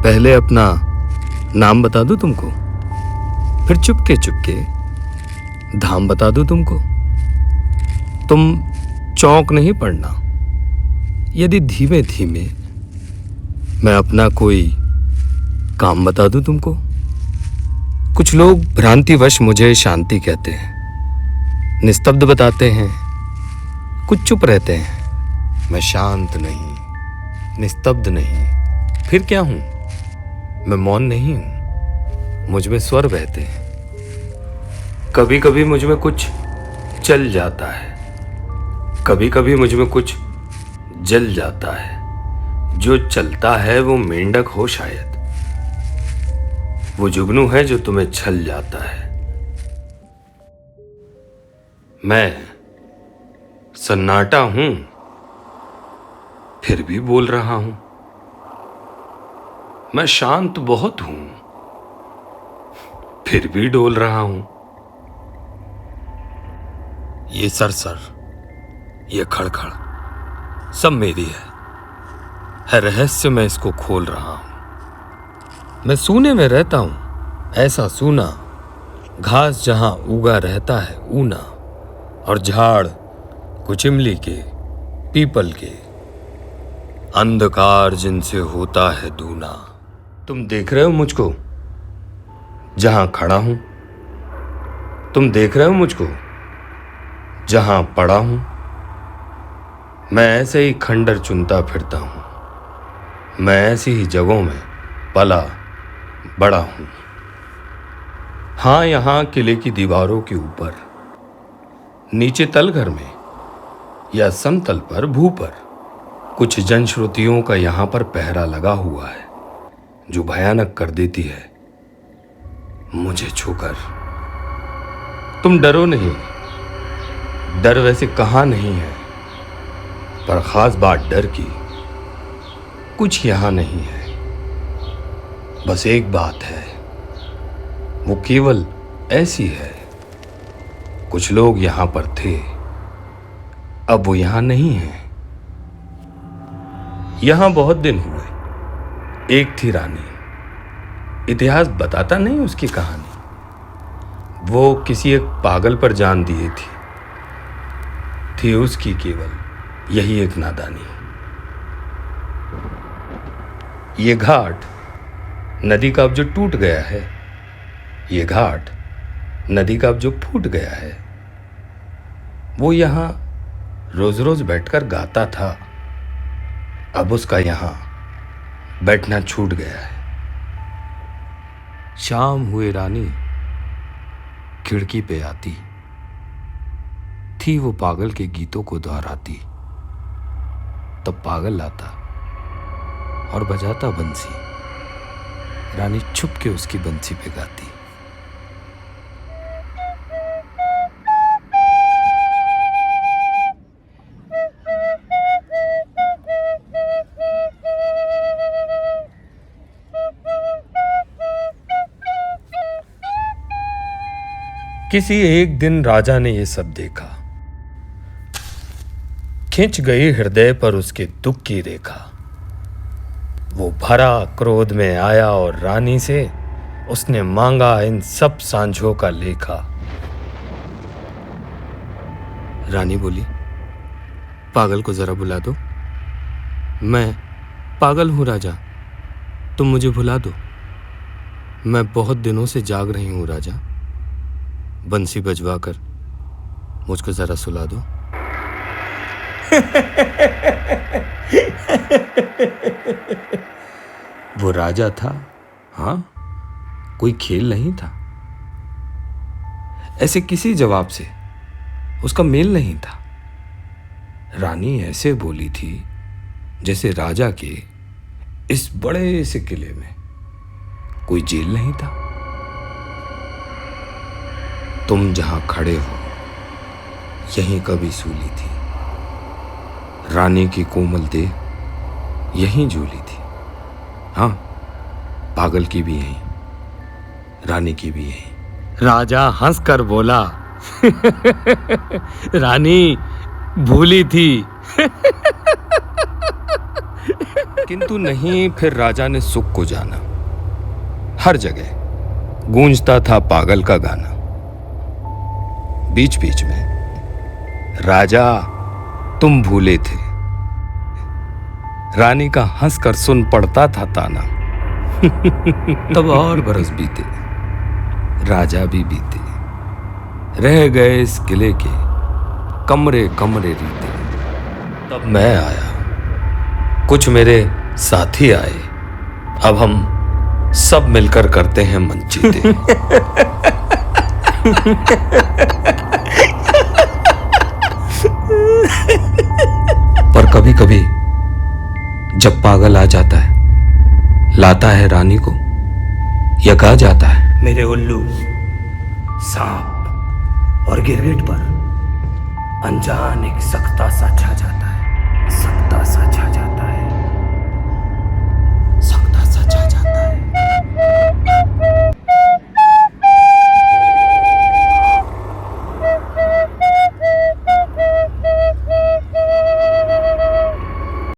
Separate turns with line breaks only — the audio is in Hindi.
पहले अपना नाम बता दूं तुमको, फिर चुपके चुपके धाम बता दूं तुमको। तुम चौंक नहीं पड़ना यदि धीमे धीमे मैं अपना कोई काम बता दूं तुमको। कुछ लोग भ्रांतिवश मुझे शांति कहते हैं, निस्तब्ध बताते हैं, कुछ चुप रहते हैं। मैं शांत नहीं, निस्तब्ध नहीं, फिर क्या हूं? मैं मौन नहीं हूं, मुझ में स्वर बहते हैं। कभी कभी मुझ में कुछ चल जाता है, कभी कभी मुझ में कुछ जल जाता है। जो चलता है वो मेंढक हो शायद, वो जुगनू है जो तुम्हें छल जाता है। मैं सन्नाटा हूं, फिर भी बोल रहा हूं। मैं शांत बहुत हूं, फिर भी डोल रहा हूं। ये सरसर, ये खड़खड़ सब मेरी है रहस्य, मैं इसको खोल रहा हूं। मैं सूने में रहता हूं, ऐसा सूना, घास जहां उगा रहता है ऊना, और झाड़ कुचिमली के, पीपल के, अंधकार जिनसे होता है दूना। तुम देख रहे हो मुझको जहां खड़ा हूं, तुम देख रहे हो मुझको जहां पड़ा हूं। मैं ऐसे ही खंडर चुनता फिरता हूं, मैं ऐसी ही जगहों में पला बड़ा हूं। हां, यहां किले की दीवारों के ऊपर, नीचे तलघर में या समतल पर भू पर, कुछ जनश्रुतियों का यहां पर पहरा लगा हुआ है, जो भयानक कर देती है मुझे छूकर। तुम डरो नहीं, डर वैसे कहां नहीं है, पर खास बात डर की कुछ यहां नहीं है। बस एक बात है, वो केवल ऐसी है। कुछ लोग यहां पर थे, अब वो यहां नहीं है। यहां बहुत दिन हुए, एक थी रानी, इतिहास बताता नहीं उसकी कहानी। वो किसी एक पागल पर जान दिए थी उसकी केवल यही एक नादानी। ये घाट नदी का अब जो टूट गया है, ये घाट नदी का अब जो फूट गया है, वो यहां रोज रोज बैठकर गाता था, अब उसका यहां बैठना छूट गया है। शाम हुए रानी खिड़की पे आती थी, वो पागल के गीतों को दोहराती। तब पागल आता और बजाता बंसी, रानी छुप के उसकी बंसी पे गाती। किसी एक दिन राजा ने यह सब देखा, खिंच गई हृदय पर उसके दुख की रेखा। वो भरा क्रोध में आया और रानी से उसने मांगा इन सब सांझों का लेखा। रानी बोली, पागल को जरा बुला दो, मैं पागल हूं राजा, तुम मुझे भुला दो। मैं बहुत दिनों से जाग रही हूं राजा, बंसी बजवा कर मुझको जरा सुला दो। वो राजा था, हां, कोई खेल नहीं था। ऐसे किसी जवाब से उसका मेल नहीं था। रानी ऐसे बोली थी जैसे राजा के इस बड़े से किले में कोई जेल नहीं था। तुम जहां खड़े हो यहीं कभी सूली थी, रानी की कोमल देह यहीं झूली थी। हाँ, पागल की भी यहीं, रानी की भी यहीं। राजा हंसकर बोला, रानी भूली थी। किंतु नहीं, फिर राजा ने सुख को जाना। हर जगह गूंजता था पागल का गाना। बीच बीच में राजा तुम भूले थे, रानी का हंसकर सुन पड़ता था ताना। तब और बरस बीते, राजा भी बीते, रह गए इस किले के कमरे कमरे रीते। तब मैं आया, कुछ मेरे साथी आए, अब हम सब मिलकर करते हैं मनचीते। पर कभी कभी जब पागल आ जाता है, लाता है रानी को, या गा जाता है,
मेरे उल्लू, सांप और गिरगिट पर अनजान एक सख्ता सा छा जाता है।